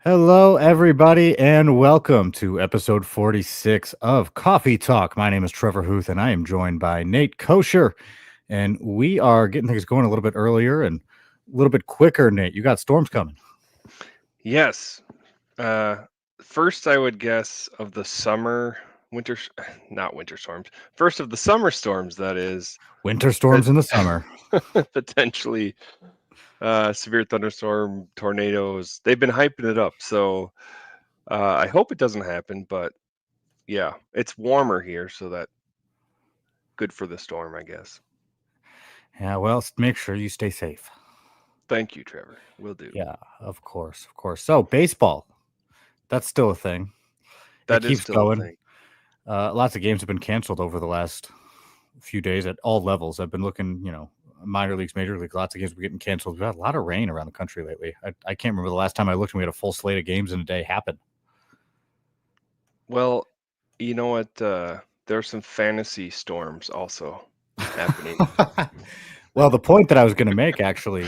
Hello, everybody, and welcome to episode 46 of Coffee Talk. My name is Trevor Hooth, and I am joined by Nate Kosher. And we are getting things going a little bit earlier and a little bit quicker, Nate. You got storms coming. Yes. Uh, First, I would guess of the not winter storms. First of the summer storms, that is, Winter that storms in the summer. potentially severe thunderstorm, tornadoes. They've been hyping it up, so I hope it doesn't happen. But yeah, it's warmer here, so that good for the storm, I guess. Yeah, well, make sure you stay safe. Thank you, Trevor. Will do. Yeah, of course, of course. So, baseball, that's still a thing. It That is keeps still a going. thing. Lots of games have been canceled over the last few days at all levels. I've been looking, minor leagues, major leagues, lots of games were getting canceled. We've had a lot of rain around the country lately. I can't remember the last time I looked and we had a full slate of games in a day happen. Well, you know what? There are some fantasy storms also happening. Well, the point that I was going to make actually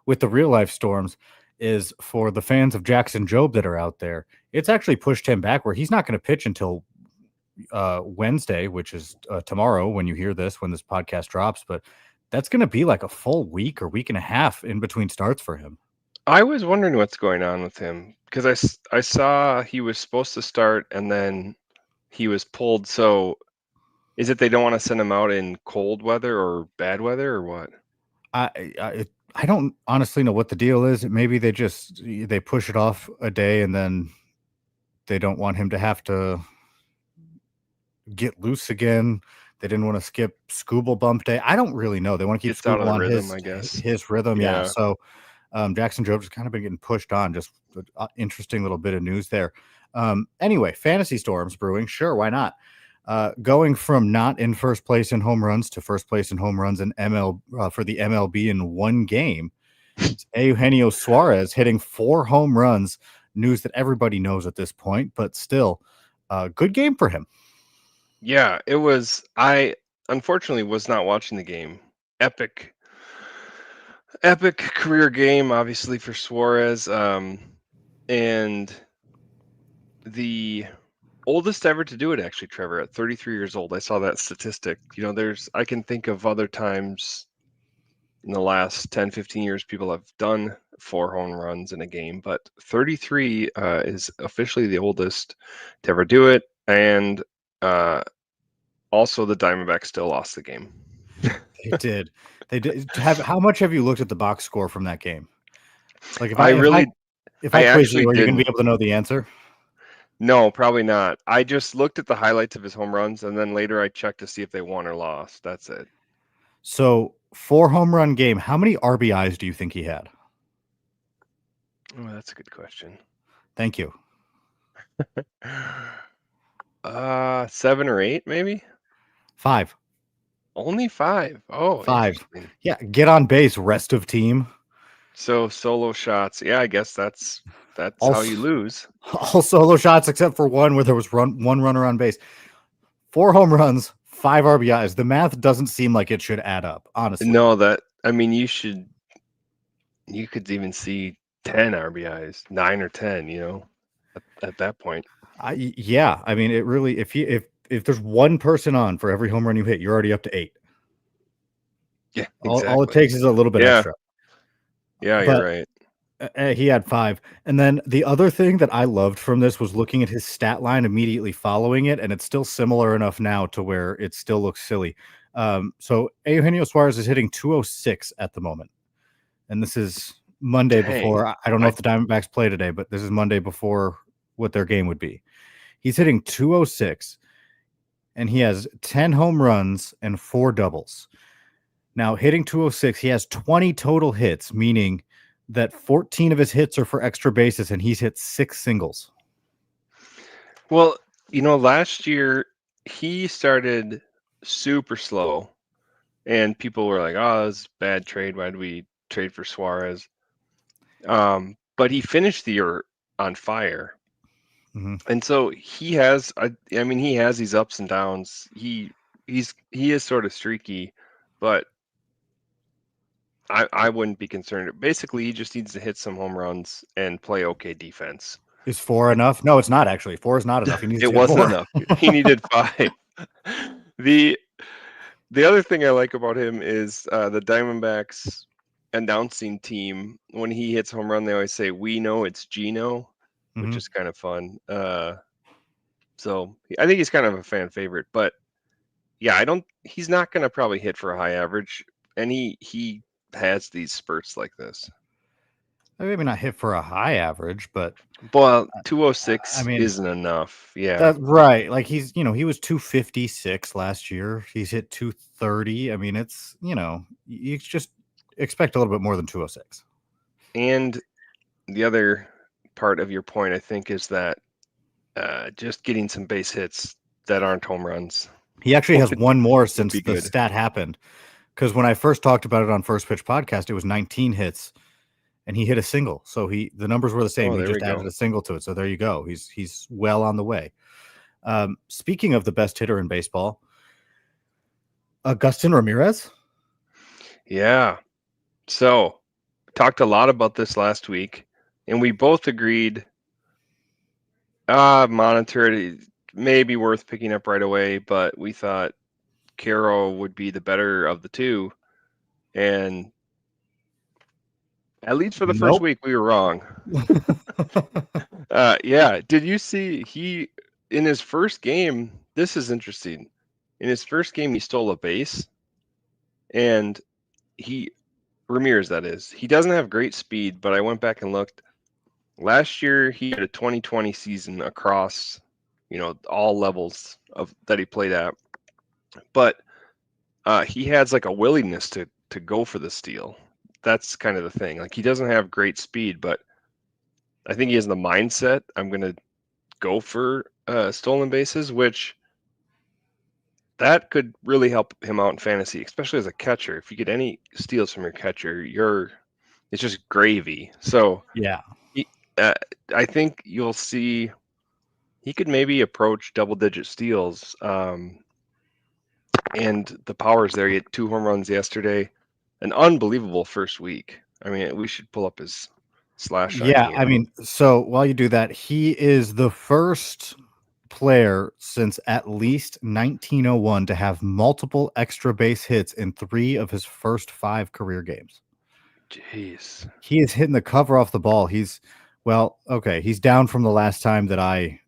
with the real life storms is for the fans of Jackson Jobe that are out there, it's actually pushed him back where he's not going to pitch until Wednesday, which is tomorrow when you hear this, when this podcast drops. But that's going to be like a full week or week and a half in between starts for him. I was wondering what's going on with him because I saw he was supposed to start and then he was pulled. So is it they don't want to send him out in cold weather or bad weather or what? I don't honestly know what the deal is. Maybe they push it off a day and then they don't want him to have to get loose again. They didn't want to skip Scooble Bump Day. I don't really know. They want to keep Gets out of Scooble the on rhythm, his I guess. his rhythm. Yeah. Yeah. So Jackson Jones has kind of been getting pushed on. Just an interesting little bit of news there. Anyway, fantasy storms brewing. Sure, why not? Going from not in first place in home runs to first place in home runs in for the MLB in one game. It's Eugenio Suarez hitting 4 home runs. News that everybody knows at this point, but still, good game for him. Yeah, it was. I unfortunately was not watching the game. Epic, epic career game, obviously for Suarez. And the oldest ever to do it, actually, Trevor, at 33 years old. I saw that statistic. I can think of other times in the last 10, 15 years, people have done 4 home runs in a game, but 33 is officially the oldest to ever do it. And uh, also, the Diamondbacks still lost the game. They did. They did. How much have you looked at the box score from that game? Like I really, if I I quiz actually you, are you going to be didn't. able to know the answer? No, probably not. I just looked at the highlights of his home runs, and then later I checked to see if they won or lost. That's it. So 4 home run game. How many RBIs do you think he had? Oh, that's a good question. Thank you. 7 or 8, maybe. 5. Only 5. Oh, 5. interesting. Yeah, get on base, rest of team. So solo shots. Yeah, I guess that's All how you lose. all solo shots except for one where there was one runner on base. 4 home runs, 5 RBIs. The math doesn't seem like it should add up, honestly. No, I mean you could even see 10 RBIs, 9 or 10, at that point. Yeah, I mean it really if there's one person on for every home run you hit, you're already up to 8. Yeah, All it exactly. takes is a little bit Yeah. extra. Yeah, you're But right. he had 5. And then the other thing that I loved from this was looking at his stat line immediately following it, and it's still similar enough now to where it still looks silly. So Eugenio Suarez is hitting 206 at the moment. And this is Monday Dang. before. I don't know I if the Diamondbacks play today, but this is Monday before what their game would be. He's hitting 206, and he has 10 home runs and 4 doubles. Now, hitting 206, he has 20 total hits, meaning that 14 of his hits are for extra bases, and he's hit 6 singles. Well, last year he started super slow and people were like, "Oh, this is a bad trade. Why did we trade for Suarez?" But he finished the year on fire. Mm-hmm. And so he has I mean he has these ups and downs. He is sort of streaky, but I wouldn't be concerned. Basically, he just needs to hit some home runs and play okay defense. Is 4 enough? No, it's not actually. 4 is not enough. He needs It to hit wasn't more. enough, dude. He needed 5. The the other thing I like about him is the Diamondbacks announcing team. When he hits home run, they always say, "We know it's Gino," which Mhm. is kind of fun. So I think he's kind of a fan favorite, but yeah, I don't. He's not going to probably hit for a high average, and he has these spurts like this. Maybe not hit for a high average, but Well, I 206 mean, isn't enough. Yeah, that's right. Like he was 256 last year. He's hit 230. I mean, it's, you just expect a little bit more than 206. and the other part of your point, I think, is that just getting some base hits that aren't home runs He actually has would one more would since be the good. stat happened. Because when I first talked about it on First Pitch Podcast, it was 19 hits, and he hit a single. So the numbers were the same. Oh, He there we just go. added a single to it. So there you go. He's well on the way. Speaking of the best hitter in baseball, Augustin Ramirez. Yeah. So talked a lot about this last week, and we both agreed. Monitor it may be worth picking up right away, but we thought Carroll would be the better of the two, and at least for the first Nope. week, we were wrong. Yeah. Did you see he in his first game? This is interesting. In his first game, he stole a base, and he Ramirez, that is. He doesn't have great speed, but I went back and looked. Last year, he had a 2020 season across, all levels of that he played at. But he has like a willingness to go for the steal. That's kind of the thing. Like he doesn't have great speed, but I think he has the mindset. I'm gonna go for stolen bases, which that could really help him out in fantasy, especially as a catcher. If you get any steals from your catcher, it's just gravy. So Yeah. he, uh, I think you'll see he could maybe approach double-digit steals. And the power's there. He had 2 home runs yesterday. An unbelievable first week. I mean, we should pull up his slash shot Yeah. I game. mean, so while you do that, he is the first player since at least 1901 to have multiple extra base hits in 3 of his first 5 career games. Jeez. He is hitting the cover off the ball. Well, okay. He's down from the last time that I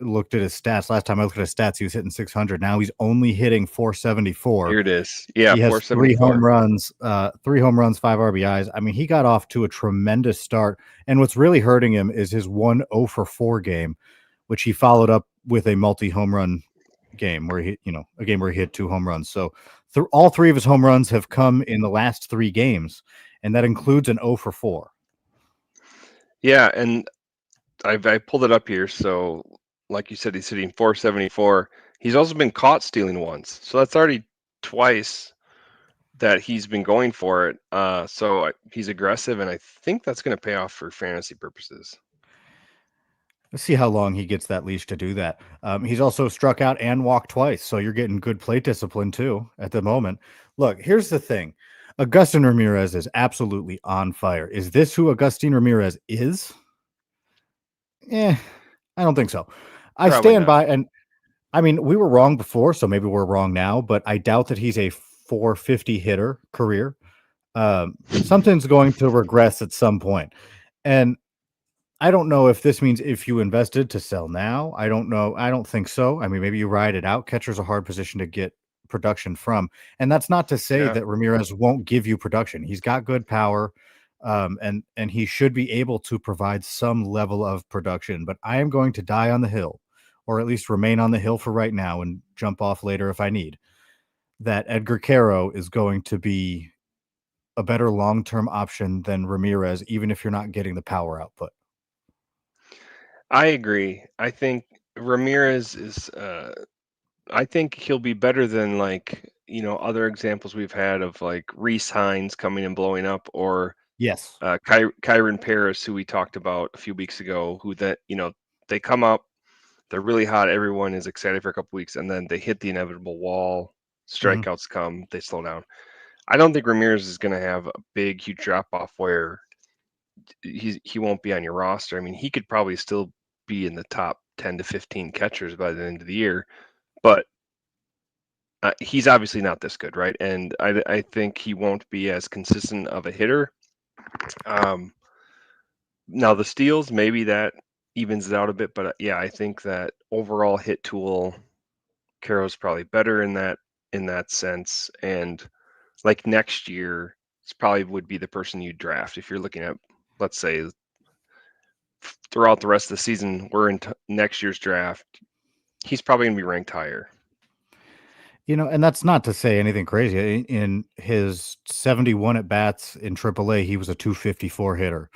looked at his stats. Last time I looked at his stats, he was hitting 600. Now he's only hitting 474. Here it is. Yeah, He has 474. 3 home runs, 5 RBIs. I mean, he got off to a tremendous start. And what's really hurting him is his 1 for 4 game, which he followed up with a multi-home run game where a game where he hit 2 home runs. So all 3 of his home runs have come in the last 3 games, and that includes an 0 for 4. Yeah, and I pulled it up here. So, like you said, he's hitting 474. He's also been caught stealing once. So that's already twice that he's been going for it. He's aggressive, and I think that's going to pay off for fantasy purposes. Let's see how long he gets that leash to do that. He's also struck out and walked twice, so you're getting good plate discipline too at the moment. Look, here's the thing. Augustin Ramirez is absolutely on fire. Is this who Augustin Ramirez is? I don't think so. I Probably stand not. by, and I mean, we were wrong before, so maybe we're wrong now, but I doubt that he's a 450 hitter career. Something's going to regress at some point. And I don't know if this means if you invested to sell now. I don't know. I don't think so. I mean, maybe you ride it out. Catcher's a hard position to get production from. And that's not to say Yeah. that Ramirez won't give you production. He's got good power, and he should be able to provide some level of production. But I am going to die on the hill, or at least remain on the hill for right now and jump off later if I need. That Edgar Caro is going to be a better long-term option than Ramirez, even if you're not getting the power output. I agree. I think Ramirez is. I think he'll be better than other examples we've had of like Reese Hines coming and blowing up, or Yes. Kyron Paris, who we talked about a few weeks ago, who they come up, they're really hot, everyone is excited for a couple weeks, and then they hit the inevitable wall. Mhm. Strikeouts come, they slow down. I don't think Ramirez is going to have a big, huge drop off where he won't be on your roster. I mean, he could probably still be in the top 10 to 15 catchers by the end of the year, but he's obviously not this good, right? And I think he won't be as consistent of a hitter. Now the steals, maybe that evens it out a bit, but yeah, I think that overall hit tool, Caro's probably better in that sense. And like next year, it's probably would be the person you draft if you're looking at, let's say, throughout the rest of the season. We're in next year's draft. He's probably going to be ranked higher. And that's not to say anything crazy. In his 71 at bats in AAA, he was a 254 hitter.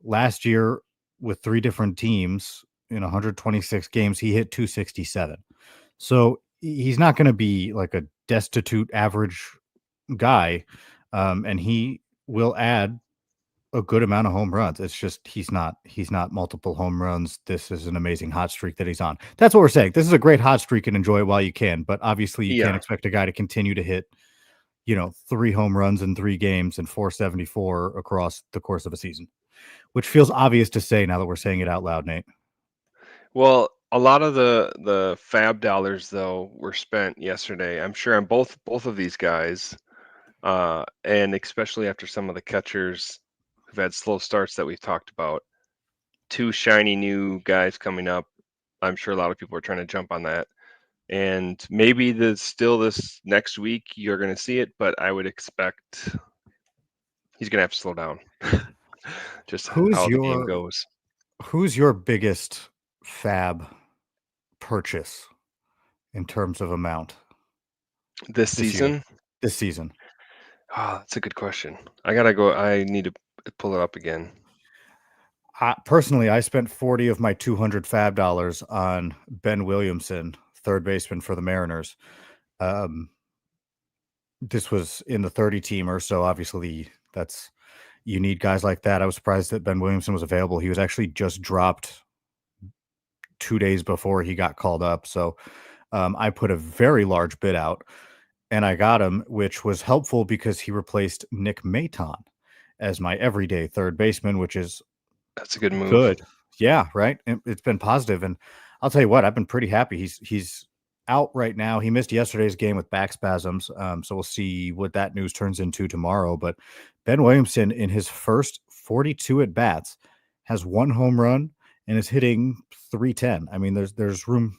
Last year, with 3 different teams in 126 games, he hit 267. So he's not going to be like a destitute average guy, and he will add a good amount of home runs. It's just he's not multiple home runs. This is an amazing hot streak that he's on. That's what we're saying. This is a great hot streak and enjoy it while you can. But obviously, you can't expect a guy to continue to hit 3 home runs in 3 games and 474 across the course of a season, which feels obvious to say now that we're saying it out loud, Nate. Well, a lot of the fab dollars though were spent yesterday. I'm sure on both of these guys, and especially after some of the catchers who've had slow starts that we've talked about. 2 shiny new guys coming up. I'm sure a lot of people are trying to jump on that. And maybe this next week you're going to see it, but I would expect he's going to have to slow down. Just how the game goes. Who's your biggest fab purchase in terms of amount This season? year? This season. Oh, that's a good question. I need to pull it up again. Personally, I spent 40 of my 200 fab dollars on Ben Williamson, third baseman for the Mariners. This was in the 30 teamer, so obviously you need guys like that. I was surprised that Ben Williamson was available. He was actually just dropped 2 days before he got called up. So I put a very large bid out and I got him, which was helpful because he replaced Nick Maton as my everyday third baseman, which is that's a good move. Good. Yeah, right. It's been positive, and I'll tell you what, I've been pretty happy. He's out right now. He missed yesterday's game with back spasms, so we'll see what that news turns into tomorrow. But Ben Williamson, in his first 42 at bats, has 1 home run and is hitting 310. I mean, there's room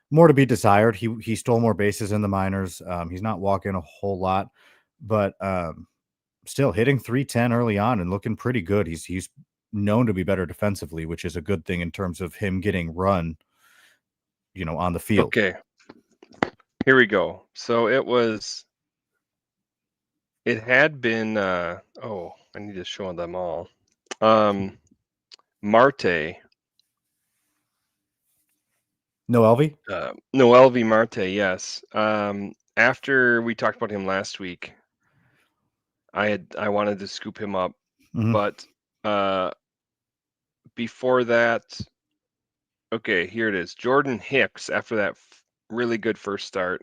more to be desired. He stole more bases in the minors. He's not walking a whole lot, but still hitting 310 early on and looking pretty good. He's known to be better defensively, which is a good thing in terms of him getting run, on the field. Okay. Here we go. So it had been, I need to show them all. Marte. Noelvi? Noelvi Marte, yes. After we talked about him last week, I wanted to scoop him up, but before that, okay, here it is. Jordan Hicks, after that really good first start.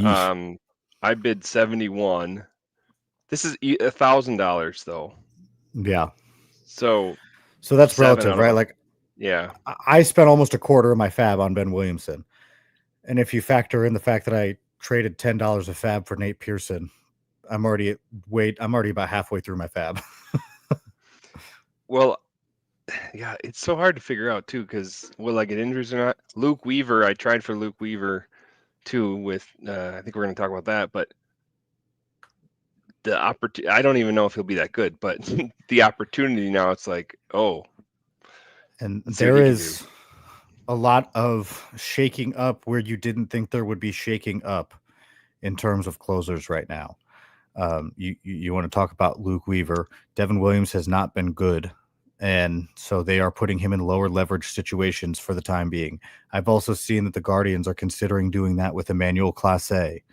I bid 71. This is $1,000 though. Yeah. So that's relative, right? Like, yeah, I spent almost a quarter of my fab on Ben Williamson, and if you factor in the fact that I traded $10 of fab for Nate Pearson, I'm already about halfway through my fab. Well, yeah, it's so hard to figure out too, because will I get injuries or not? Luke Weaver, I tried for Luke Weaver too with I think we're going to talk about that, but the opportunity, I don't even know if he'll be that good, but the opportunity now, it's like, oh. And there is a lot of shaking up where you didn't think there would be shaking up in terms of closers right now. You want to talk about Luke Weaver. Devin Williams has not been good, and so they are putting him in lower leverage situations for the time being. I've also seen that the Guardians are considering doing that with Emmanuel Clase.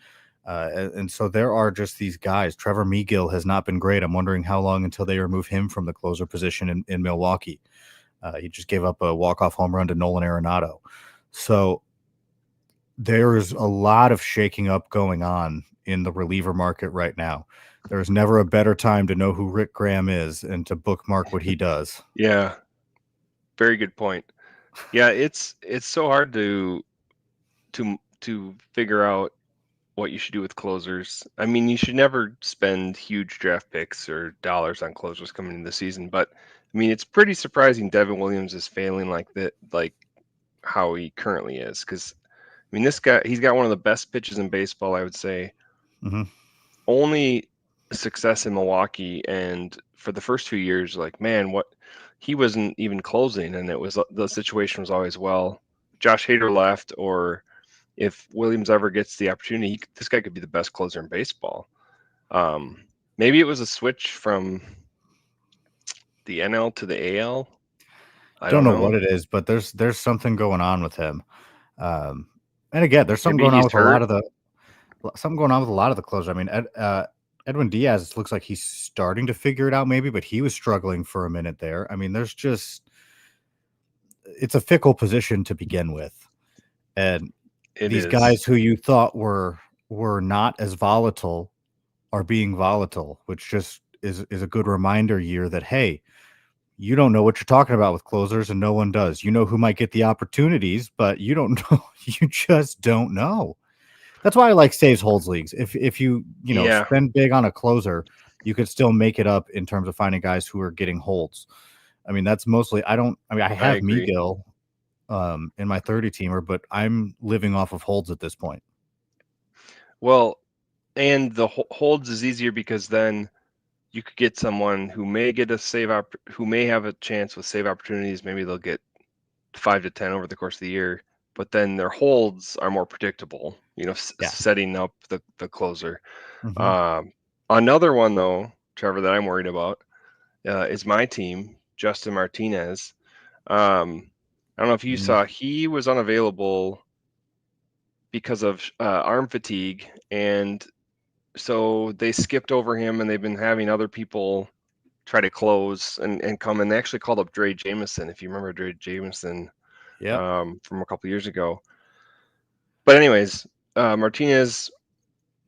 And so there are just these guys. Trevor Megill has not been great. I'm wondering how long until they remove him from the closer position in Milwaukee. He just gave up a walk-off home run to Nolan Arenado. So there's a lot of shaking up going on in the reliever market right now. There's never a better time to know who Rick Graham is and to bookmark what he does. Yeah, very good point. Yeah, it's so hard to figure out what you should do with closers. I mean, you should never spend huge draft picks or dollars on closers coming into the season, but I mean, it's pretty surprising Devin Williams is failing like that, like how he currently is. Because I mean, this guy, he's got one of the best pitches in baseball, I would say. Mm-hmm. Only success in Milwaukee, and for the first 2 years, like man, what he wasn't even closing, and it was the situation was always well. Josh Hader left, or if Williams ever gets the opportunity, this guy could be the best closer in baseball. Maybe it was a switch from the NL to the AL. I Don't don't know know. what it is, but there's something going on with him. Um, and again, there's something Maybe going on he's with hurt. a lot of the closers. I mean, Edwin Diaz looks like he's starting to figure it out, maybe, but he was struggling for a minute there. I mean, it's a fickle position to begin with, and It these is. guys who you thought were not as volatile are being volatile, which just is a good reminder year that hey, you don't know what you're talking about with closers, and no one does. You know who might get the opportunities, but you don't know. You just don't know. That's why I like saves holds leagues. If you Yeah, spend big on a closer, you could still make it up in terms of finding guys who are getting holds. I mean, that's mostly I mean, I I have agree. Miguel in my 30 teamer, but I'm living off of holds at this point. Well, and the holds is easier because then you could get someone who may get a who may have a chance with save opportunities. Maybe they'll get 5 to 10 over the course of the year, but then their holds are more predictable. You know, Yeah. setting up the closer. Hmm. Um, Another one though, Trevor, that I'm worried about is my team, Justin Martinez. I don't know if you Hmm. saw, he was unavailable because of arm fatigue, and so they skipped over him, and they've been having other people try to close and come. And they actually called up Dre Jameson, if you remember Dre Jameson Yep. from a couple years ago. But anyways, Martinez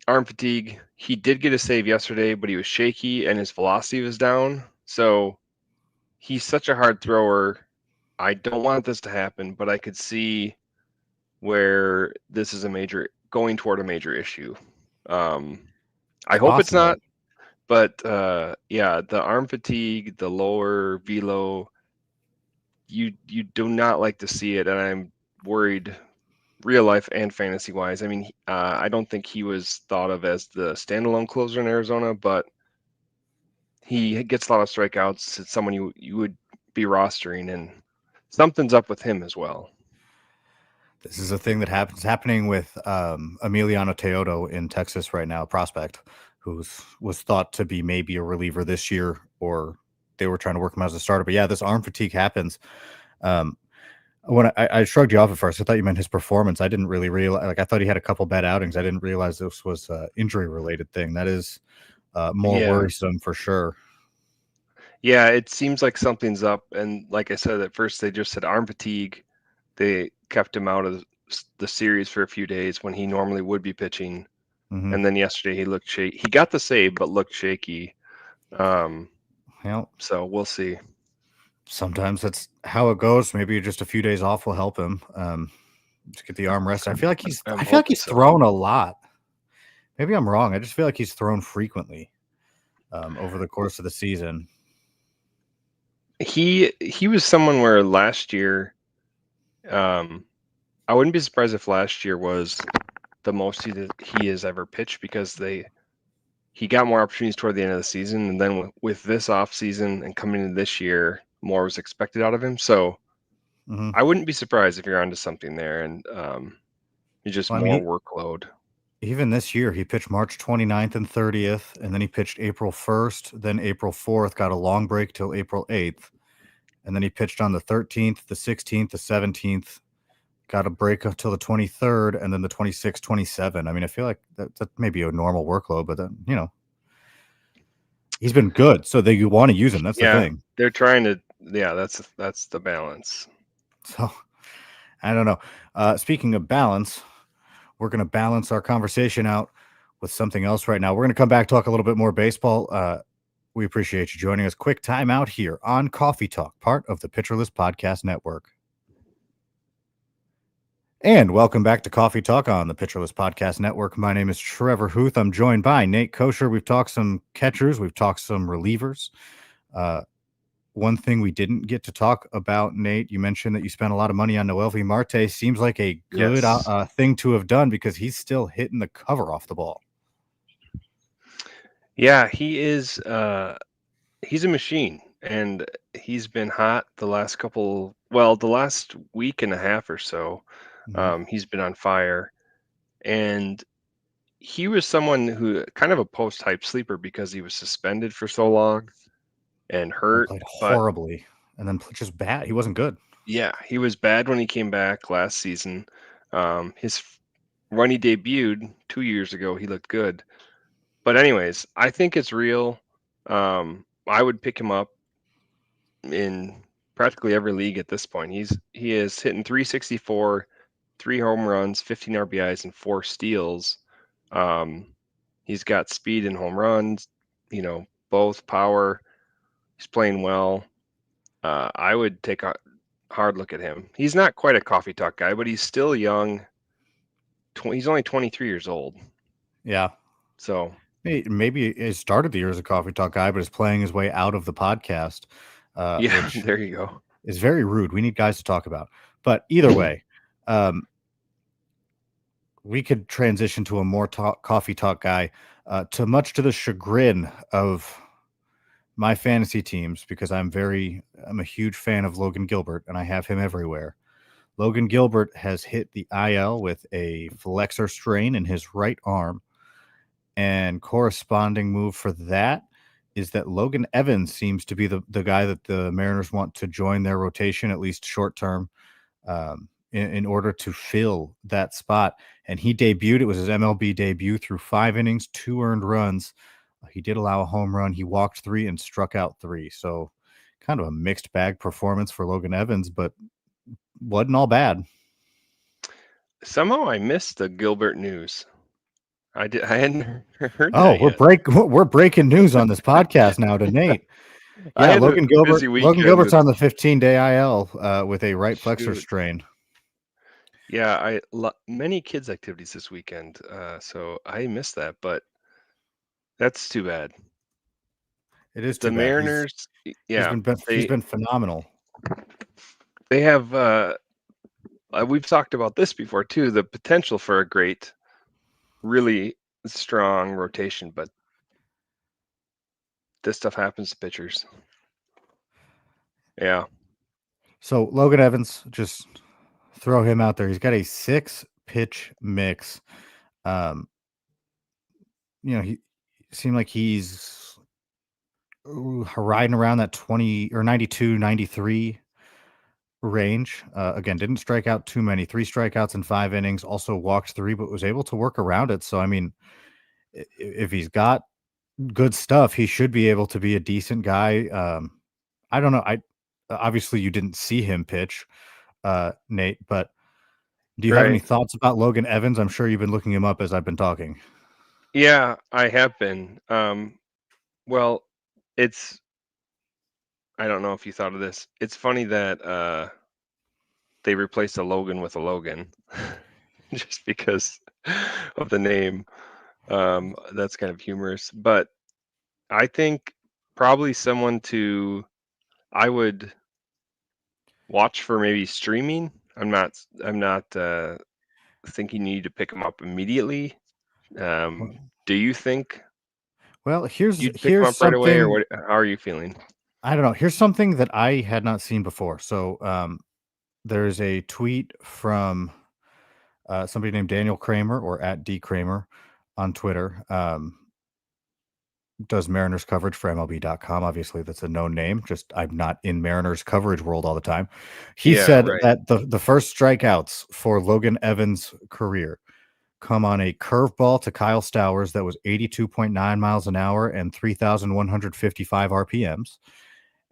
arm fatigue. He did get a save yesterday, but he was shaky and his velocity was down. So he's such a hard thrower. I don't want this to happen, but I could see where this is going toward a major issue. I It's hope it's possible. not, but yeah, the arm fatigue, the lower velo, you do not like to see it, and I'm worried, real life and fantasy wise. I mean, I don't think he was thought of as the standalone closer in Arizona, but he gets a lot of strikeouts. It's someone you would be rostering, and something's up with him as well. This is a thing that happening with Emiliano Teodo in Texas right now, a prospect who's was thought to be maybe a reliever this year, or they were trying to work him as a starter. But yeah, this arm fatigue happens. Um, when I shrugged you off at first, I thought you meant his performance. I didn't really realize. Like I thought he had a couple bad outings. I didn't realize this was an injury related thing. That is more Yeah, worrisome for sure. yeah, it seems like something's up. And like I said, at first they just said arm fatigue. They kept him out of the series for a few days when he normally would be pitching. Hmm. And then yesterday he looked shaky. He got the save, but looked shaky. Um, Well, so we'll see. sometimes that's how it goes. Maybe just a few days off will help him. To get the arm rest. I'm I feel like hoping he's so. thrown a lot. Maybe I'm wrong. I just feel like he's thrown frequently over the course of the season. He was someone where last year, um, I wouldn't be surprised if last year was the most he has ever pitched, because he got more opportunities toward the end of the season, and then with this off season and coming into this year, more was expected out of him. So Hmm. I wouldn't be surprised if you're onto something there, and it's just Well, I mean, more workload. even this year, he pitched March 29th and 30th, and then he pitched April 1st, then April 4th, got a long break till April 8th, and then he pitched on the 13th, the 16th, the 17th, got a break until the 23rd, and then the 26th, 27th. I mean, I feel like that may be a normal workload, but he's been good, so you want to use him. That's the Yeah, thing. they're trying to. Yeah, that's the balance. So I don't know. Speaking of balance, we're going to balance our conversation out with something else right now. We're going to come back, talk a little bit more baseball. We appreciate you joining us. Quick time out here on Coffee Talk, part of the Pitcherless Podcast Network. And welcome back to Coffee Talk on the Pitcherless Podcast Network. My name is Trevor Hooth. I'm joined by Nate Kosher. We've talked some catchers. We've talked some relievers. One thing we didn't get to talk about, Nate, you mentioned that you spent a lot of money on Noelvi Marte. Seems like a good Yes. thing to have done because he's still hitting the cover off the ball. Yeah, he is. He's a machine, and he's been hot the last the last week and a half or so. He's been on fire, and he was someone who kind of a post-hype sleeper because he was suspended for so long and And hurt. played But horribly, and then just bad. He wasn't good. yeah, he was bad when he came back last season. When he debuted 2 years ago, he looked good. But anyways, I think it's real. I would pick him up in practically every league at this point. He is hitting 364, 3 home runs, 15 RBIs, and 4 steals. He's got speed and home runs, both power. He's playing well. I would take a hard look at him. He's not quite a coffee talk guy, but he's still young. He's only 23 years old. Yeah. So maybe he started the year as a coffee talk guy, but is playing his way out of the podcast, which there you go. is very rude. We need guys to talk about. But either way, we could transition to a more coffee talk guy, much to the chagrin of my fantasy teams, because I'm a huge fan of Logan Gilbert, and I have him everywhere. Logan Gilbert has hit the IL with a flexor strain in his right arm, and corresponding move for that is that Logan Evans seems to be the guy that the Mariners want to join their rotation, at least short term, in order to fill that spot. And he debuted. It was his MLB debut through 5 innings, 2 earned runs. He did allow a home run. He walked 3 and struck out 3. So kind of a mixed bag performance for Logan Evans, but wasn't all bad. Somehow I missed the Gilbert news. I hadn't heard Oh, that yet. we're breaking news on this podcast now to Nate. I Yeah, had a Logan busy weekend. Gilbert's on the 15-day IL with a right flexor Shoot. strain. Yeah, many kids activities this weekend, so I missed that, but that's too bad. It is The too bad. Mariners, He's been phenomenal. They have we've talked about this before too, the potential for a great, really strong rotation, but this stuff happens to pitchers. Yeah. So Logan Evans, just throw him out there. He's got a 6-pitch mix. He seemed like he's riding around that 20 or 92, 93 range. Again, didn't strike out too many. 3 strikeouts in 5 innings. Also walked 3, but was able to work around it. So I mean, if he's got good stuff, he should be able to be a decent guy. I don't know. Obviously you didn't see him pitch, Nate, but do you have any thoughts about Logan Evans? I'm sure you've been looking him up as I've been talking. Yeah, I have been. Well, I don't know if you thought of this. It's funny that they replaced a Logan with a Logan just because of the name. That's kind of humorous, but I think probably someone I would watch for maybe streaming. I'm not thinking you need to pick him up immediately. Do you think? Well, You'd pick him up right away, or what? How are you feeling? I don't know. Here's something that I had not seen before. So there's a tweet from somebody named Daniel Kramer, or at D Kramer on Twitter. Does Mariners coverage for MLB.com. Obviously, that's a known name. Just I'm not in Mariners coverage world all the time. He said that the first strikeouts for Logan Evans' career come on a curveball to Kyle Stowers that was 82.9 miles an hour and 3,155 RPMs.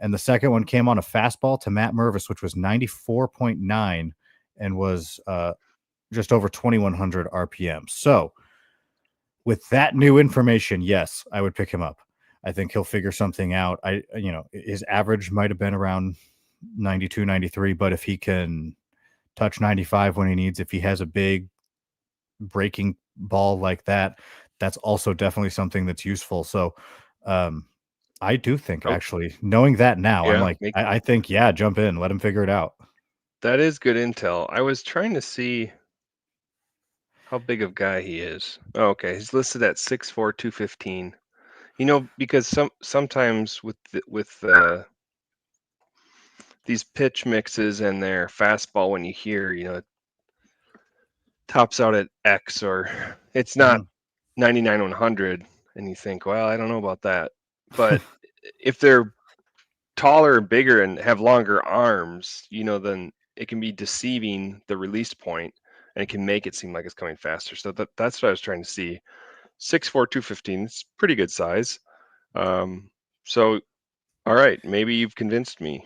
And the second one came on a fastball to Matt Mervis, which was 94.9 and was just over 2,100 RPMs. So With that new information, yes, I would pick him up. I think he'll figure something out. His average might have been around 92, 93, but if he can touch 95 when he needs, if he has a big breaking ball like that, that's also definitely something that's useful. So, I do think Oh, actually knowing that now, I'm yeah, like, I think, yeah, jump in, let him figure it out. that is good intel. I was trying to see how big of guy he is. Oh, okay, he's listed at 6'4", 215. Because sometimes with these pitch mixes and their fastball, when you hear, it tops out at X, or it's not Mhm. 99 100, and you think, well, I don't know about that. But if they're taller and bigger and have longer arms, then it can be deceiving the release point, and it can make it seem like it's coming faster. So that's what I was trying to see. 6'4", 215. It's pretty good size. So all right, maybe you've convinced me.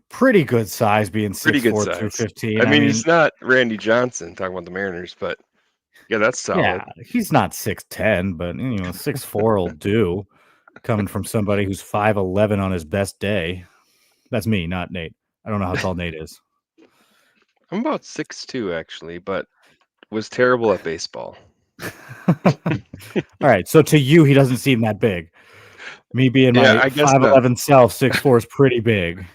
Pretty good size being Pretty good 6'4", size. 215. I I mean, mean, he's not Randy Johnson talking about the Mariners, but yeah, that's yeah, solid. he's not 6'10", but 6'4" will do. Coming from somebody who's 5'11" on his best day. That's me, not Nate. I don't know how tall Nate is. I'm about 6'2", actually, but was terrible at baseball. All right, so to you, he doesn't seem that big. Me being Yeah, my I guess not. 5'11" self, 6'4" is pretty big.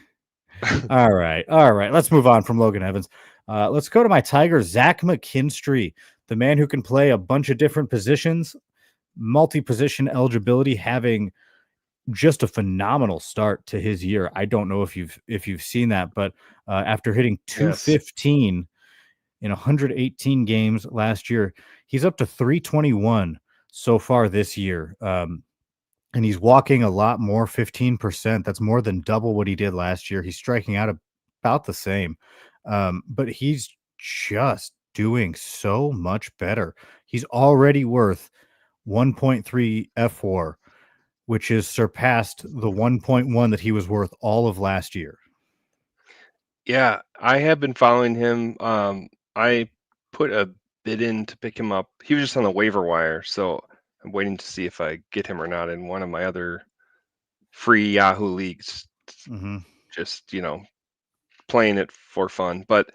All right. Let's move on from Logan Evans. Let's go to my Tiger, Zach McKinstry, the man who can play a bunch of different positions, multi-position eligibility, having just a phenomenal start to his year. I don't know if you've seen that, but after hitting Yes. 215 in 118 games last year, he's up to 321 so far this year. And he's walking a lot more, 15%. That's more than double what he did last year. He's striking out about the same. But he's just doing so much better. He's already worth 1.3 F4, which is surpassed the 1.1 that he was worth all of last year. Yeah, I have been following him. I put a bid in to pick him up. He was just on the waiver wire, so I'm waiting to see if I get him or not in one of my other free Yahoo leagues. Mm-hmm. Just, playing it for fun. But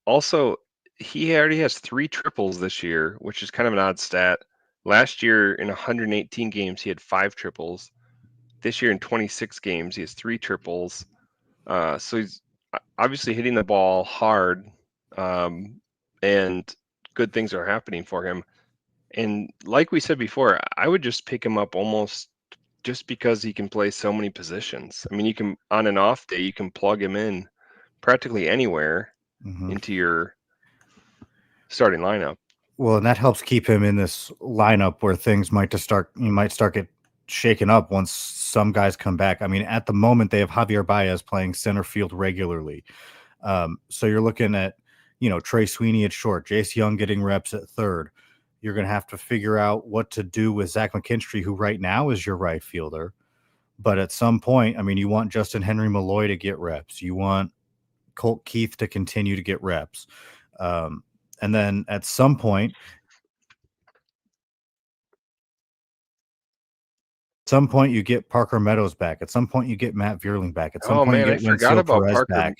also, he already has 3 triples this year, which is kind of an odd stat. Last year in 118 games, he had 5 triples. This year in 26 games, he has 3 triples. So he's obviously hitting the ball hard, and good things are happening for him. And like we said before, I would just pick him up almost just because he can play so many positions. I mean, you can, on an off day, you can plug him in practically anywhere Mm-hmm. into your starting lineup. Well, and that helps keep him in this lineup where things you might start get shaken up once some guys come back. I mean, at the moment they have Javier Baez playing center field regularly. So you're looking at, Trey Sweeney at short, Jace Young getting reps at third. You're going to have to figure out what to do with Zach McKinstry, who right now is your right fielder. But at some point, I mean, you want Justin Henry Malloy to get reps. You want Colt Keith to continue to get reps. And then at some point, you get Parker Meadows back. At some point, you get Matt Vierling back. At some Oh point, you man, get Wencio Perez back.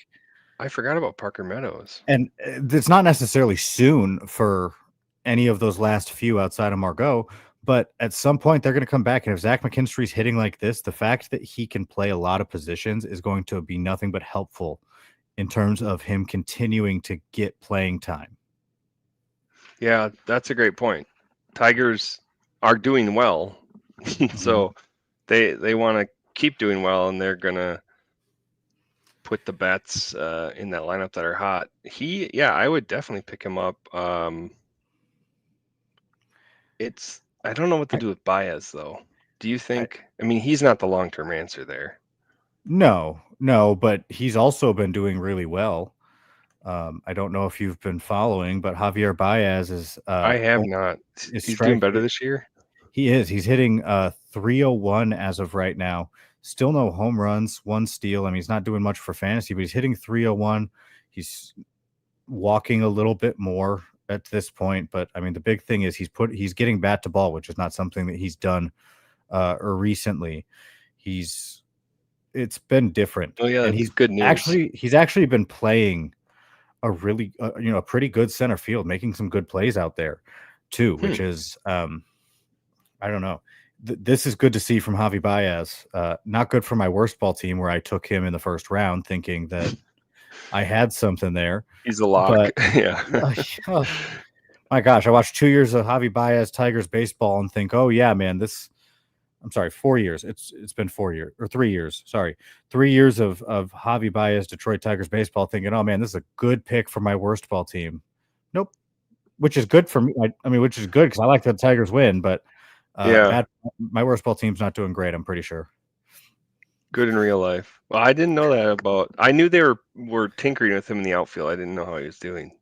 I forgot about Parker Meadows. And it's not necessarily soon for any of those last few outside of Margot, but at some point they're going to come back. And if Zach McKinstry's hitting like this, the fact that he can play a lot of positions is going to be nothing but helpful in terms of him continuing to get playing time. Yeah, that's a great point. Tigers are doing well, Mm-hmm. so they want to keep doing well, and they're gonna put the bats in that lineup that are hot. Yeah, I would definitely pick him up. I don't know what to I, do with Baez though. Do you I, think? I mean, he's not the long-term answer there. no, but he's also been doing really well. I don't know if you've been following, but Javier Baez I have not. is He's doing strike. better this year. He is. He's hitting 301 as of right now. Still no home runs, one steal. I mean, he's not doing much for fantasy, but he's hitting 301. He's walking a little bit more. at this point. But I mean, the big thing is he's getting bat to ball, which is not something that he's done or recently. It's been different, Oh yeah, and that's good news. he's actually been playing a really a pretty good center field, making some good plays out there too, which is I don't know. This is good to see from Javi Baez. Not good for my worst ball team where I took him in the first round, thinking that I had something there. He's a lock. But Yeah. oh, my gosh, I watched 2 years of Javi Baez Tigers baseball and think, oh yeah, man, I'm sorry, 4 years. It's been 4 years or 3 years. Sorry, 3 years of Javi Baez Detroit Tigers baseball, thinking, oh man, this is a good pick for my worst ball team. Nope, which is good for me. I mean, which is good because I like the Tigers win, but Yeah. my worst ball team's not doing great. I'm pretty sure. Good in real life. Well, I didn't know that about. I knew they were tinkering with him in the outfield. I didn't know how he was doing.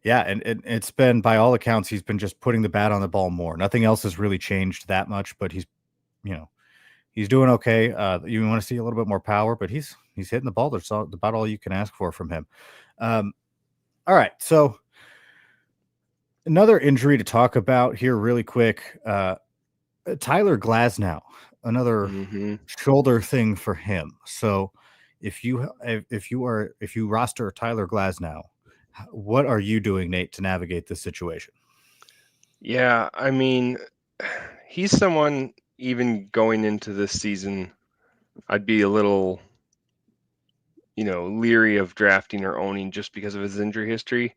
Yeah, and it's been, by all accounts, he's been just putting the bat on the ball more. Nothing else has really changed that much, but he's doing okay. You want to see a little bit more power, but he's hitting the ball. That's about all you can ask for from him. All right, so another injury to talk about here really quick. Tyler Glasnow, another shoulder thing for him. So if you roster Tyler Glasnow, what are you doing, Nate, to navigate this situation? Yeah, I mean, he's someone, even going into this season, I'd be a little, leery of drafting or owning just because of his injury history.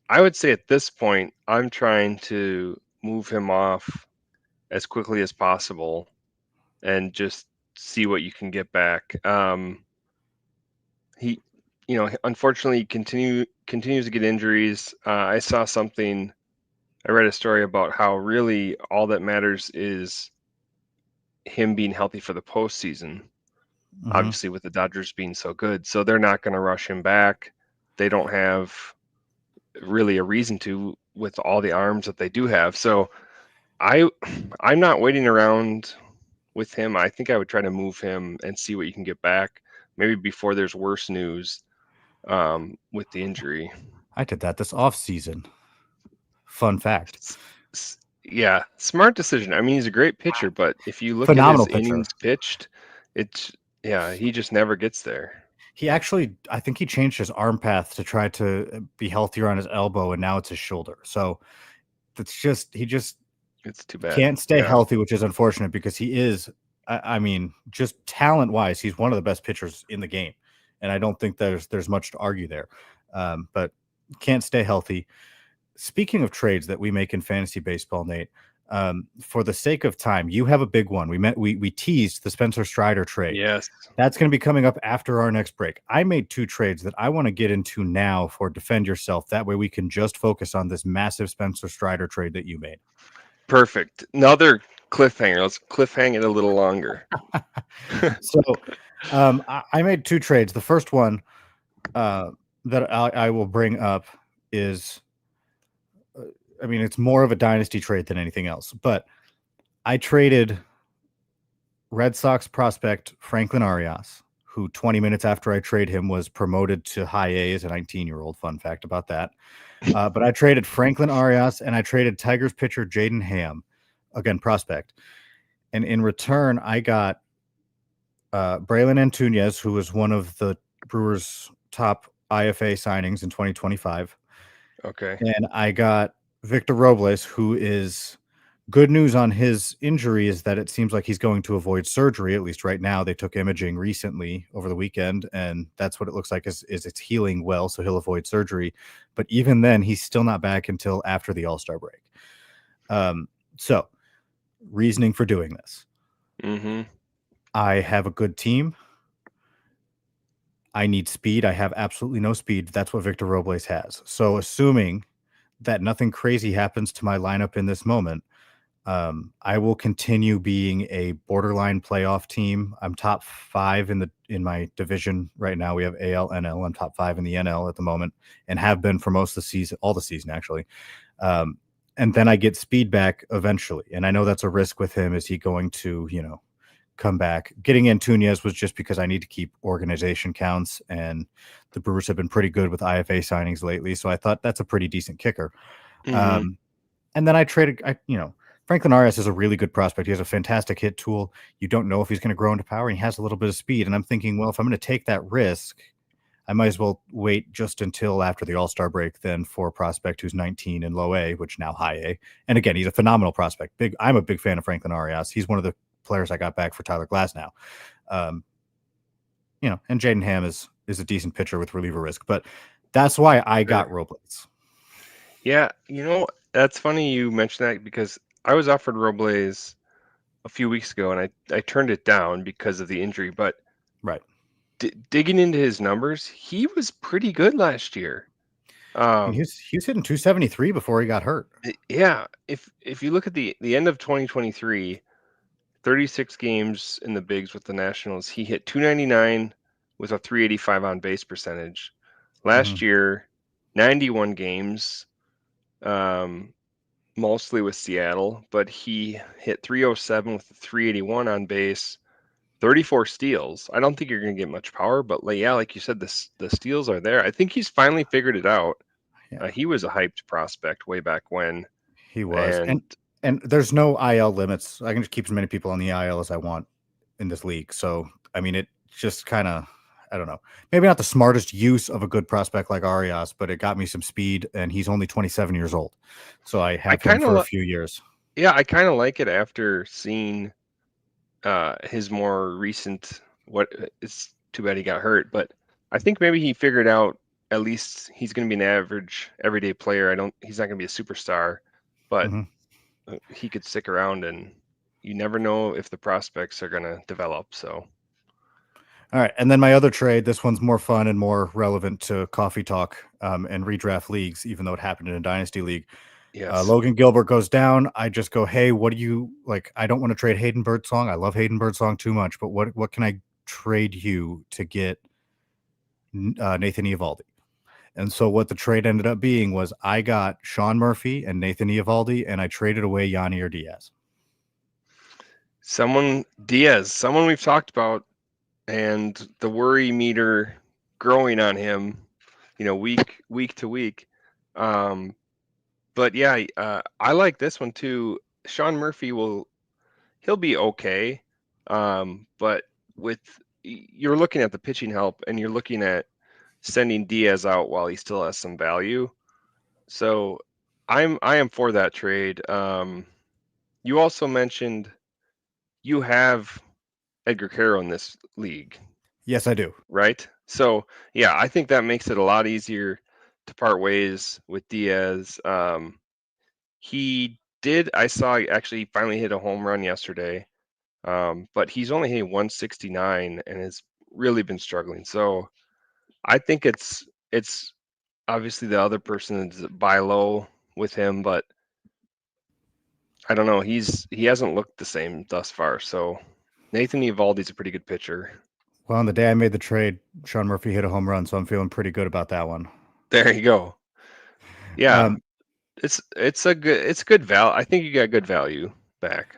I would say at this point, I'm trying to move him off as quickly as possible and just see what you can get back. He, unfortunately continues to get injuries. I saw something. I read a story about how really all that matters is him being healthy for the postseason. Obviously, with the Dodgers being so good, so they're not going to rush him back. They don't have really a reason to, with all the arms that they do have. So I'm not waiting around with him. I think I would try to move him and see what you can get back, maybe before there's worse news with the injury. I did that this off season. Fun fact. Yeah, smart decision. I mean, he's a great pitcher, but if you look at Phenomenal his pitcher. innings pitched, he just never gets there. He actually, I think he changed his arm path to try to be healthier on his elbow, and now it's his shoulder. So It's too bad. can't stay Yeah. healthy, which is unfortunate because he is, I mean, just talent wise, he's one of the best pitchers in the game, and I don't think there's much to argue there. But can't stay healthy. Speaking of trades that we make in fantasy baseball, Nate, for the sake of time, you have a big one. We teased the Spencer Strider trade. Yes. That's going to be coming up after our next break. I made 2 trades that I want to get into now for Defend Yourself. That way we can just focus on this massive Spencer Strider trade that you made. Perfect. Another cliffhanger. Let's cliffhang it a little longer. So I made 2 trades. The first one that I will bring up is, I mean, it's more of a dynasty trade than anything else, but I traded Red Sox prospect Franklin Arias, who 20 minutes after I trade him was promoted to high A as a 19-year-old. Fun fact about that. But I traded Franklin Arias and I traded Tigers pitcher Jaden Ham, again, prospect. And in return, I got Braylon Antunes, who was one of the Brewers' top IFA signings in 2025. Okay. And I got Victor Robles, who is, good news on his injury is that it seems like he's going to avoid surgery, at least right now. They took imaging recently over the weekend, and that's what it looks like is it's healing well, so he'll avoid surgery. But even then, he's still not back until after the All-Star break. So, reasoning for doing this. I have a good team. I need speed. I have absolutely no speed. That's what Victor Robles has. So, assuming that nothing crazy happens to my lineup in this moment, I will continue being a borderline playoff team. I'm top 5 in my division right now. We have AL, NL. I'm top 5 in the NL at the moment, and have been for most of the season, all the season actually. And then I get speed back eventually, and I know that's a risk with him. Is he going to, come back. Getting Antunes was just because I need to keep organization counts, and the Brewers have been pretty good with IFA signings lately, so I thought that's a pretty decent kicker. Hmm. Um, and then I traded, Franklin Arias is a really good prospect. He has a fantastic hit tool. You don't know if he's going to grow into power, and he has a little bit of speed. And I'm thinking, well, if I'm going to take that risk, I might as well wait just until after the All-Star break then for a prospect who's 19 in low A, which now high A. And again, he's a phenomenal prospect. I'm a big fan of Franklin Arias. He's one of the players I got back for Tyler Glass now. Um, and Jaden Ham is a decent pitcher with reliever risk, but that's why I Sure. got Robles. Yeah, that's funny you mentioned that because I was offered Robles a few weeks ago and I turned it down because of the injury. But Right. digging into his numbers, he was pretty good last year. I mean, Um, he's hitting 273 before he got hurt. yeah, if you look at the end of 2023, 36 games in the bigs with the Nationals, he hit 299 with a 385 on base percentage. Mm-hmm. Last year, 91 games, mostly with Seattle, but he hit 307 with a 381 on base, 34 steals. I don't think you're going to get much power, but yeah, like you said, the steals are there. I think he's finally figured it out. Yeah, He was a hyped prospect way back when, he was. and And there's no IL limits. I can just keep as many people on the IL as I want in this league. So I mean, it just kind of, I don't know, maybe not the smartest use of a good prospect like Arias, but it got me some speed, and he's only 27 years old, so I I have him kind for a of few years. yeah, I kind of like it after seeing his more recent. What it's too bad he got hurt, but I think maybe he figured out at least he's going to be an average everyday player. He's not going to be a superstar, but Mm-hmm. he could stick around, and you never know if the prospects are going to develop. So All right, and then my other trade. This one's more fun and more relevant to coffee talk and redraft leagues, even though it happened in a dynasty league. yes, Logan Gilbert goes down. I just go, hey, what do you like? I don't want to trade Hayden Birdsong. I love Hayden Birdsong too much, but what can I trade you to get Nathan Eovaldi? And so what the trade ended up being was I got Sean Murphy and Nathan Eovaldi, and I traded away Yanni or Diaz. someone we've talked about, and the worry meter growing on him, week to week. Um, but yeah, I like this one too. Sean Murphy he'll be okay, but with you're looking at the pitching help, and you're looking at sending Diaz out while he still has some value. So I am for that trade. You also mentioned you have Edgar Carroll in this league, Yes, I do. right? So yeah, I think that makes it a lot easier to part ways with Diaz. I saw actually finally hit a home run yesterday, but he's only hit 169 and has really been struggling. So I think it's obviously the other person is buy low with him, but I don't know. He hasn't looked the same thus far. So Nathan Eovaldi's a pretty good pitcher. Well, on the day I made the trade, Sean Murphy hit a home run, so I'm feeling pretty good about that one. There you go. Yeah, Um, it's good value. I think you got good value back.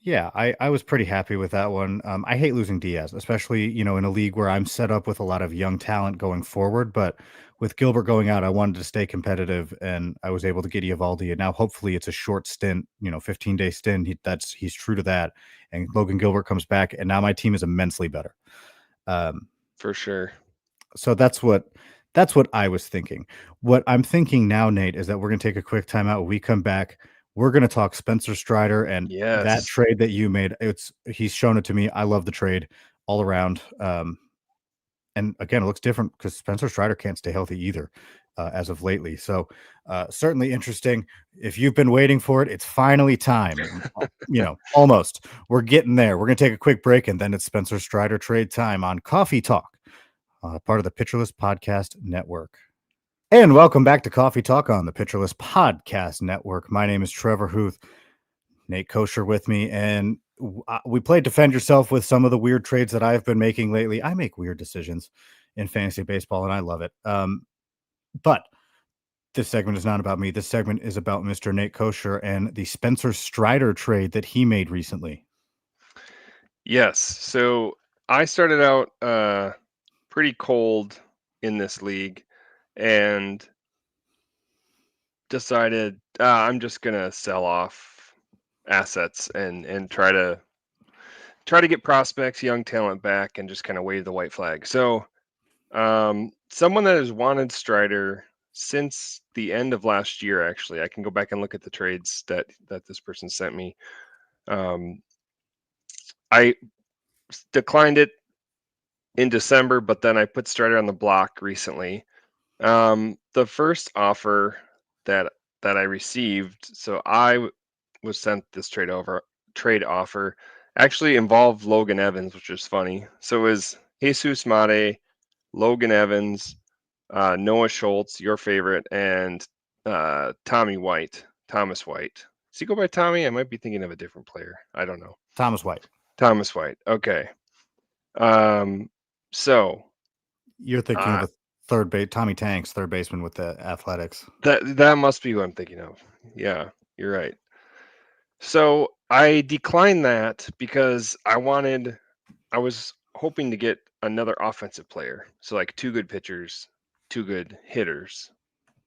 Yeah, I was pretty happy with that one. I hate losing Diaz, especially, in a league where I'm set up with a lot of young talent going forward. But with Gilbert going out, I wanted to stay competitive, and I was able to get Eovaldi. And now hopefully it's a short stint, 15-day stint. He's true to that. And Logan Gilbert comes back, and now my team is immensely better. Um, For sure. so that's what I was thinking. What I'm thinking now, Nate, is that we're going to take a quick timeout. When we come back, we're going to talk Spencer Strider and that Yes, trade that you made. He's shown it to me. I love the trade all around. And again, it looks different because Spencer Strider can't stay healthy either, as of lately. So certainly interesting. If you've been waiting for it, it's finally time. Almost. We're getting there. We're going to take a quick break, and then it's Spencer Strider trade time on Coffee Talk, part of the Pitcherless Podcast Network. And welcome back to Coffee Talk on the Pitcherless Podcast Network. My name is Trevor Hooth, Nate Kosher with me, and we played Defend Yourself with some of the weird trades that I've been making lately. I make weird decisions in fantasy baseball, and I love it. But this segment is not about me. This segment is about Mr. Nate Kosher and the Spencer Strider trade that he made recently. Yes. So I started out pretty cold in this league and decided I'm just gonna sell off assets and try to get prospects, young talent back, and just kind of wave the white flag. So someone that has wanted Strider since the end of last year, actually, I can go back and look at the trades that this person sent me. Um, I declined it in December, but then I put Strider on the block recently. The first offer that I received, so was sent this trade offer, actually involved Logan Evans, which is funny. So it was Jesus Mate, Logan Evans, Noah Schultz, your favorite, and Thomas White. Does he go by Tommy? I might be thinking of a different player. I don't know. Thomas White. Thomas White. Okay. Um, so You're thinking of uh, a third base, Tommy Tanks, third baseman with the Athletics. that must be who I'm thinking of. Yeah, you're right. So I declined that because I was hoping to get another offensive player. So like two good pitchers, two good hitters,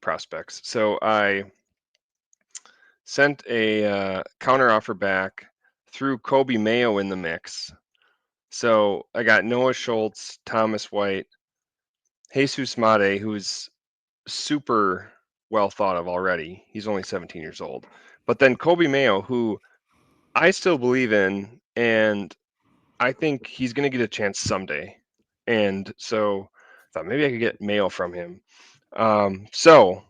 prospects. So I sent a counter offer back, threw Kobe Mayo in the mix. So I got Noah Schultz, Thomas White, Jesus Mate, who's super well thought of already. He's only 17 years old. But then Kobe Mayo, who I still believe in, and I think he's going to get a chance someday. And so I thought maybe I could get Mayo from him. So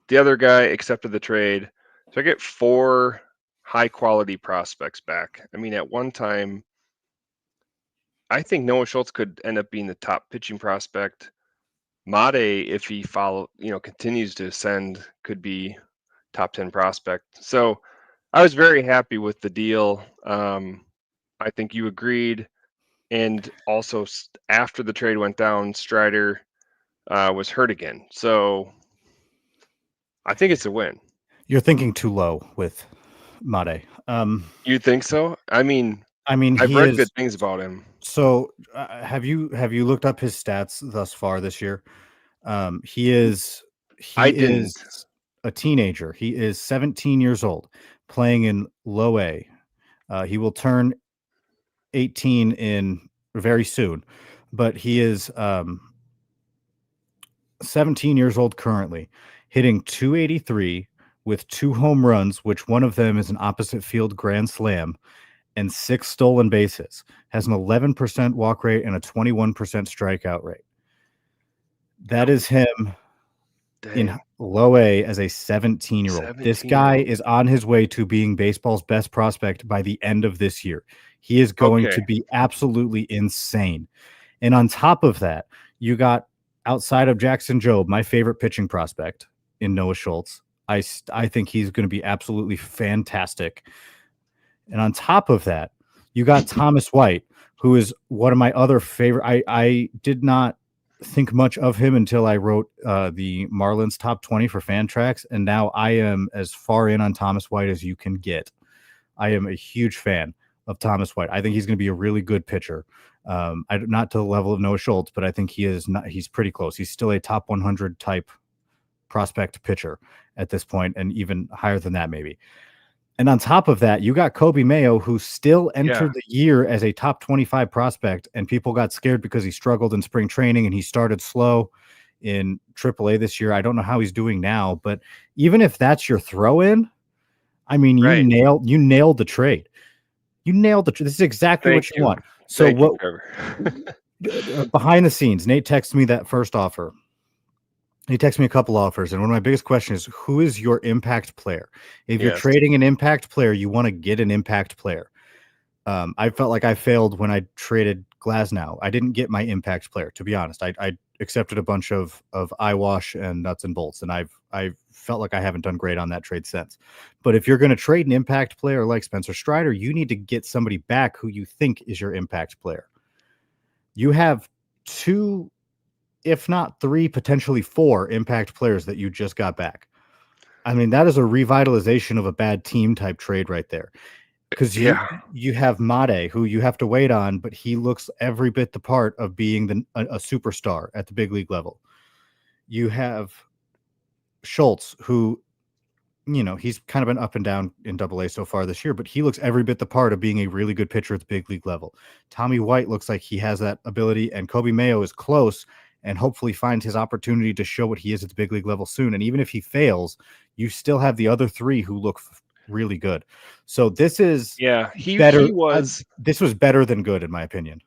the other guy accepted the trade. So I get 4 high quality prospects back. I mean, at one time, I think Noah Schultz could end up being the top pitching prospect. Mate, if he continues to ascend, could be top 10 prospect. So I was very happy with the deal. I think you agreed. And also after the trade went down, Strider was hurt again. So I think it's a win. You're thinking too low with Mate. You think so? I mean, I've He read good is. things about him. So, have you looked up his stats thus far this year? He is I he didn't. is a teenager. He is 17 years old, playing in low A. He will turn 18 in very soon, but he is 17 years old currently, hitting 283 with 2 home runs, which one of them is an opposite field grand slam, and 6 stolen bases. Has an 11% walk rate and a 21% strikeout rate. That is him in Dang. low A as a 17-year-old. This 17 year guy old. is on his way to being baseball's best prospect by the end of this year. He is going Okay. to be absolutely insane. And on top of that, you got, outside of Jackson Jobe, my favorite pitching prospect in Noah Schultz. I think he's going to be absolutely fantastic. And on top of that, you got Thomas White, who is one of my other favorite. I did not think much of him until I wrote the Marlins top 20 for Fantrax, and now I am as far in on Thomas White as you can get. I am a huge fan of Thomas White. I think he's going to be a really good pitcher. Not to the level of Noah Schultz, but I think he is not. He's pretty close. He's still a top 100 type prospect pitcher at this point, and even higher than that, maybe. And on top of that, you got Kobe Mayo, who still Yeah. entered the year as a top 25 prospect, and people got scared because he struggled in spring training and he started slow in AAA this year. I don't know how he's doing now, but even if that's your throw in, I mean, Right. you nailed the trade. You nailed the trade. This is exactly Thank what you you. want. So Thank you, what Trevor. behind the scenes, Nate texted me that first offer. He texted me a couple offers, and one of my biggest questions is, who is your impact player? If you're Yes. trading an impact player, you want to get an impact player. I felt like I failed when I traded Glasnow. I didn't get my impact player, to be honest. I accepted a bunch of eyewash and nuts and bolts, and I felt like I haven't done great on that trade since. But if you're going to trade an impact player like Spencer Strider, you need to get somebody back who you think is your impact player. You have 2, if not 3, potentially 4 impact players that you just got back. I mean, that is a revitalization of a bad team type trade right there. because Yeah. you have Made, who you have to wait on, but he looks every bit the part of being a superstar at the big league level. You have Schultz, who, he's kind of been up and down in Double A so far this year, but he looks every bit the part of being a really good pitcher at the big league level. Tommy White looks like he has that ability, and Kobe Mayo is close and hopefully finds his opportunity to show what he is at the big league level soon. And even if he fails, you still have the other three who look really good. So this is better. He was. This was better than good, in my opinion.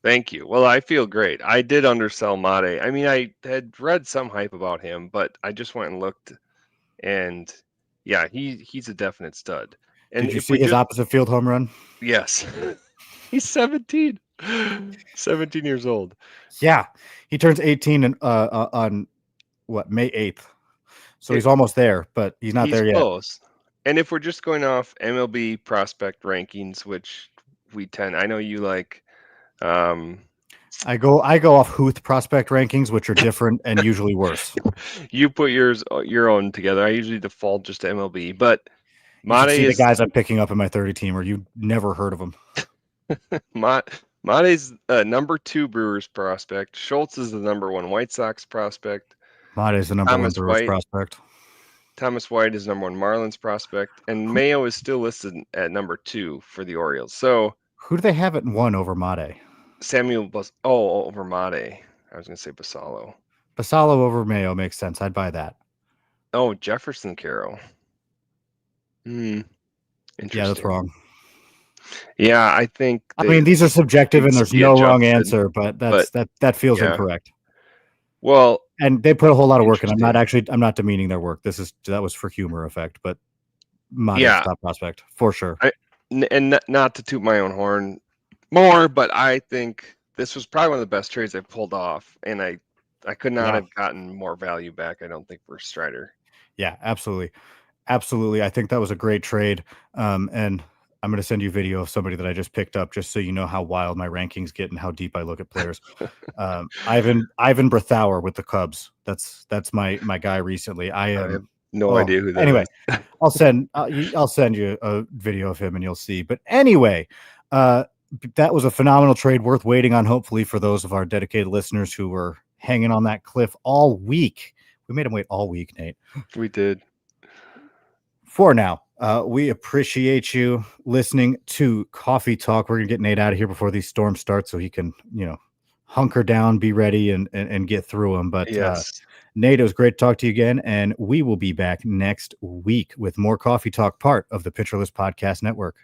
Thank you. Well, I feel great. I did undersell Mate. I mean, I had read some hype about him, but I just went and looked, and yeah, he's a definite stud. And Did you if see we his just opposite field home run? yes, he's 17, 17 years old. Yeah, he turns 18 on what, May 8th. So he's almost there, but he's not there yet. Close. And if we're just going off MLB prospect rankings, which I know you like. I go off Hooth prospect rankings, which are different and usually worse. You put your own together. I usually default just to MLB, but You should see the guys I'm picking up in my 30 team, or you never heard of them. Mate's number 2 Brewers prospect. Schultz is the number 1 White Sox prospect. Mate is the number 1 Brewers prospect. Thomas White is number 1 Marlins prospect, and Mayo is still listed at number 2 for the Orioles. So who do they have at 1 over Mate? over Mate. I was going to say Basallo. Basallo over Mayo makes sense. I'd buy that. Oh, Jefferson Carroll. Interesting. Yeah, that's wrong. Yeah, I think. I mean, these are subjective, and there's no wrong answer, but that feels incorrect. Well, and they put a whole lot of work in. I'm not demeaning their work. That was for humor effect, but Mate's top prospect for sure. And not to toot my own horn more, but I think this was probably one of the best trades I pulled off, and I could not have gotten more value back, I don't think, for Strider. Yeah, absolutely. I think that was a great trade. And I'm going to send you a video of somebody that I just picked up, just so you know how wild my rankings get and how deep I look at players. Ivan Brethauer with the Cubs. That's my guy recently. I have no idea who that anyway, is. I'll send you a video of him and you'll see. But anyway, that was a phenomenal trade, worth waiting on, hopefully, for those of our dedicated listeners who were hanging on that cliff all week. We made them wait all week, Nate. We did. For now, we appreciate you listening to Coffee Talk. We're going to get Nate out of here before these storms start so he can, hunker down, be ready, and get through them. But yes. Nate, it was great to talk to you again, and we will be back next week with more Coffee Talk, part of the Pitcher List Podcast Network.